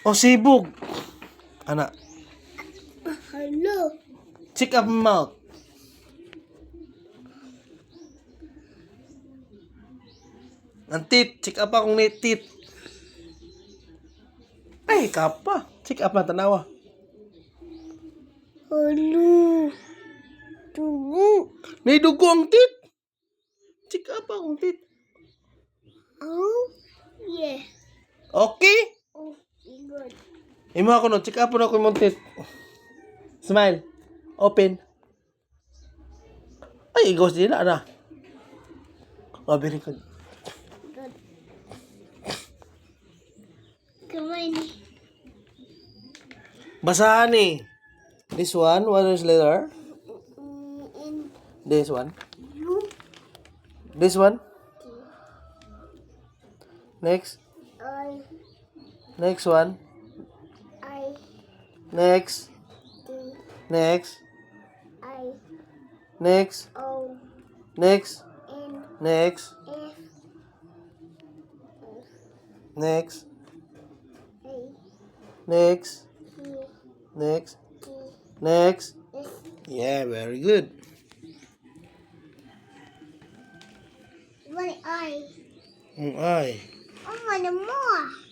O sibog. Anak. Hello. Check up mouth. Ang tit. Check up akong may tit. Ay, kapa. Check up na tanawa. Hello. Tugo. May dugo ang tit. Check up akong tit. Oh, yeah. Okay? Oh, good. Imo ako no. Check up na ako yung tit. Smile. Open. Ay, igos nila na. Oh, very good. Good. Come on. Basahan eh. This one, what is letter? In This one. you. This one. Next. Next one. I, Next. D, Next. I, Next. O, Next. N, Next. F, Next. A, Next. Q, Next. T, Next. S. Yeah, very good. What I? Ay. Oh, what more?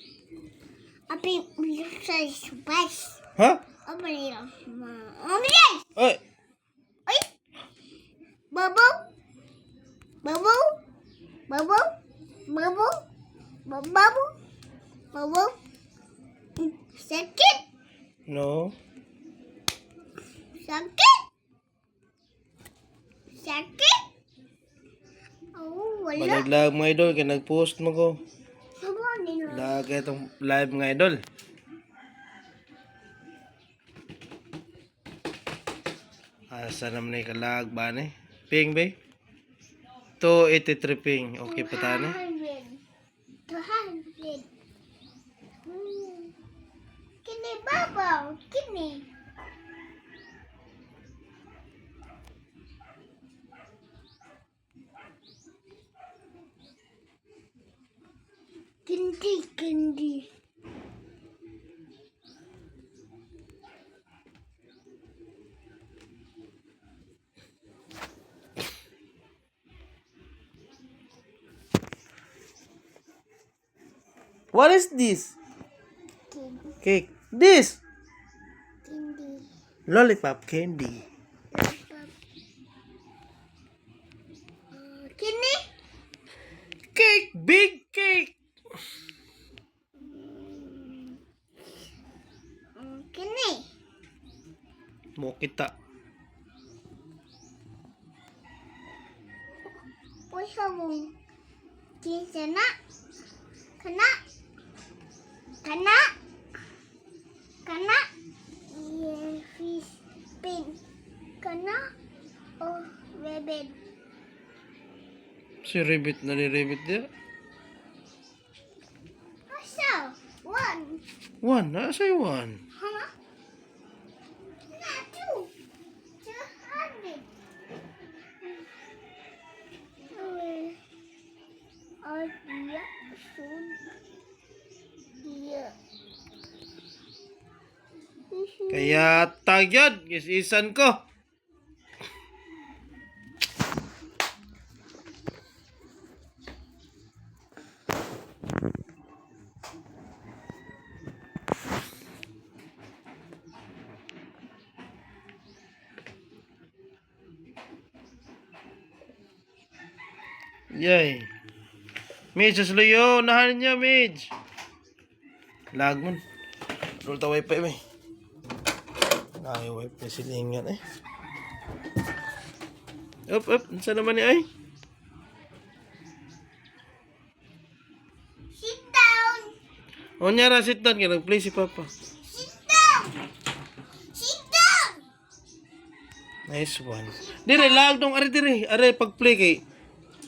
I think we say space. Ha? Oh, but oh, yes. Ay. Oi. Bubble. Bubble. Bubble. Bubble. Bubble. Bubble. Second. No. Second. Second. Oh, wala. Managlag mga idol, kaya nag-post mo ko. Someone in Lagi itong live mga idol. Asa naman na ikalag ba ni? Ping ba? 283 ping. Okay pa tani? 200. Kini babaw. Kini. Kindi, kindi. What is this? Kindi, Cake. This! kindi. Lollipop candy. Kini. Cake! Big cake! Kini. Mo kita. Pusa mo. Kini na. Kana. Kana. Kana. Yeah, fish. Pin. Kana. Oh, rabbit. Si Ribbit na ni Ribbit dia. Asa? One. One. Nasa yung one. Huh? Not two. 200. Oh, yeah. Soon. Yeah. Kaya tagyad. Isisan ko. Yay. Midge, sasluyo. Nahan niya, Midge. Lag man. Roll ta wifi may. Ay, wifi silingan eh. Up. Saan naman ni ay? Sit down. O niya ra, sit down. Kaya nag-play si Papa. Sit down. Sit down. Nice one. Dire, lag dong. Are, pag-play kay.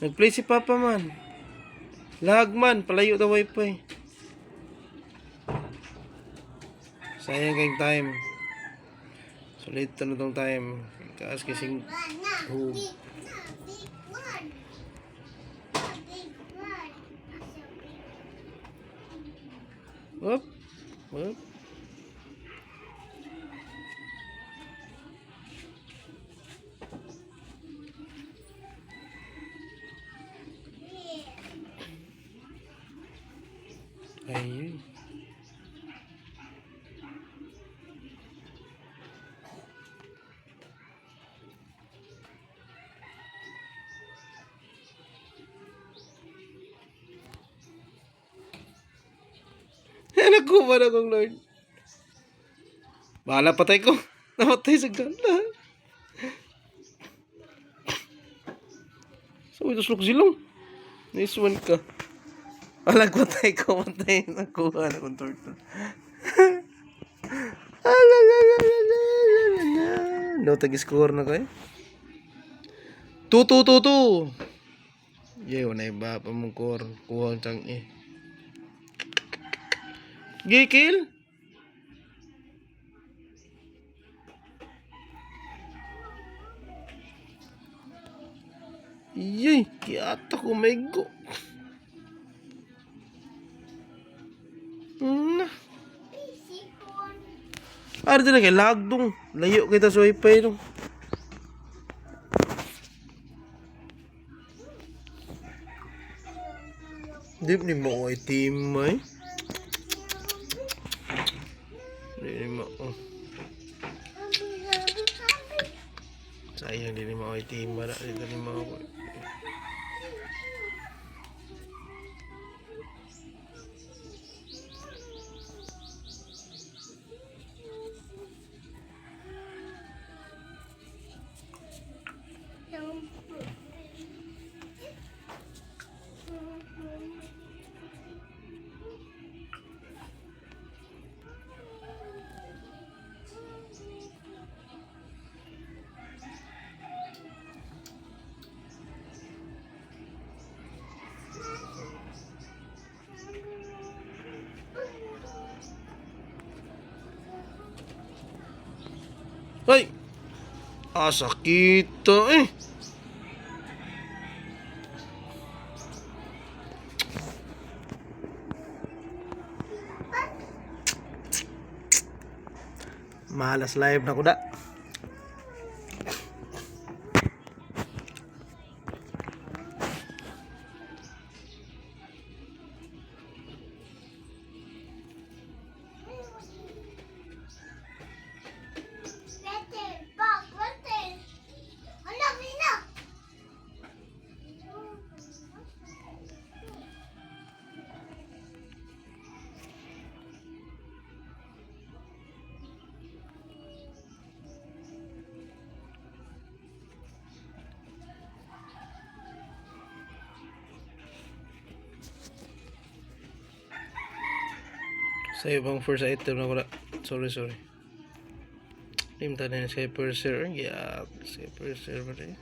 Nag-play si Papa man. Lag man. Palayo daw wifi. Sayang kayong time. Sulit na tong time. Kaas kasing hug. Big one. Big one. Up. Well, ayun. Nakuha na kong Lord. Bahala, patay ko. Namatay sa ganda. So, ito slok silong. Nice one ka. Alag, patay ko. Patay. Nakuha na kong turtle. No, tag-score na kayo. 2-2-2-2. Yay, wala iba pa mong core. Kuha ang tiyang eh. Gikil? Yay, kiyata ko may go. Ada din kay lag dong. Layo kita sa wifi dong. Di ni mo ay team ay. Di ni mo. Sayang di ni mo ay team bara dito ni mo. Ay! Sakit eh. Malas live na kuda. Sa ibang first item na wala. Sorry. Limta na yung Cyper Sir. Yeah, Cyper Sir ba rin?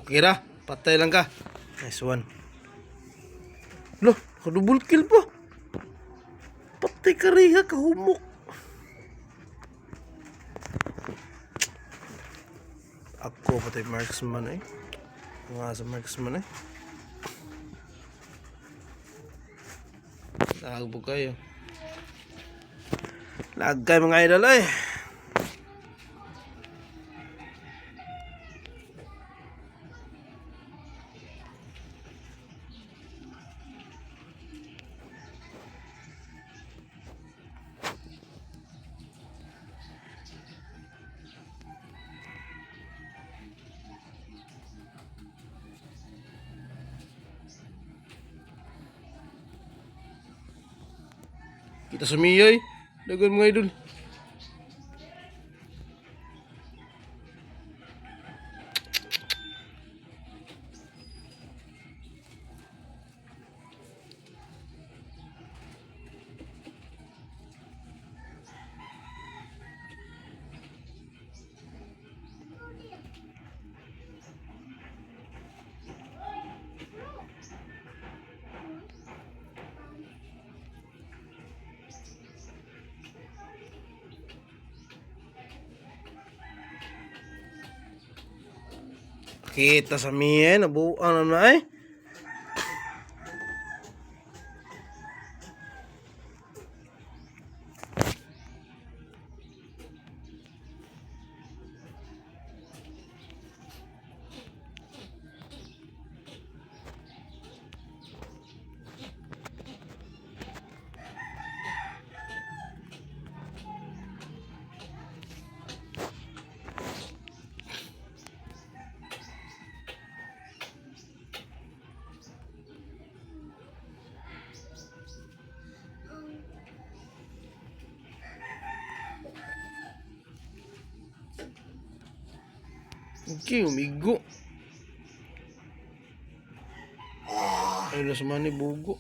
Okay ra. Patay lang ka. Nice one. Loh, double kill pa. Patay ka rin ha, kahumok. Ako patay marksman eh. Mga sa marksman eh. Lagbo kayo. Lagkay mga idol eh. Kita sumiyay. Dagan mga idol. Kita sa miye, nabuang na ay. Okay, umigo. Ay, lasman ni bugo.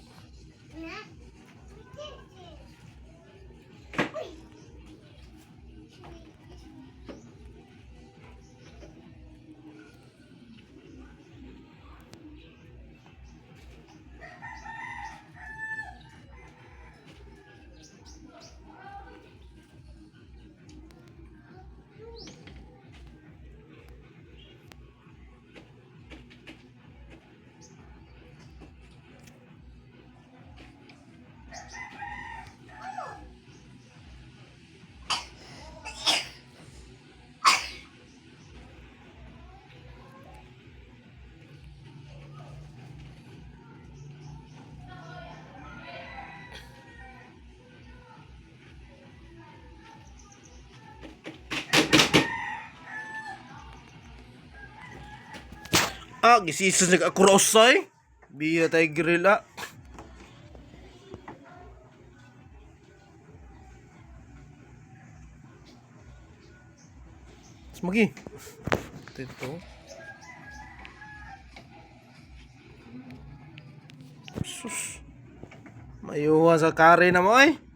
Ah, gisisas nag-akurosay. Biya tayo grilla. Smagi. Ito. Sus. Mayuwa sa kare na mo ay.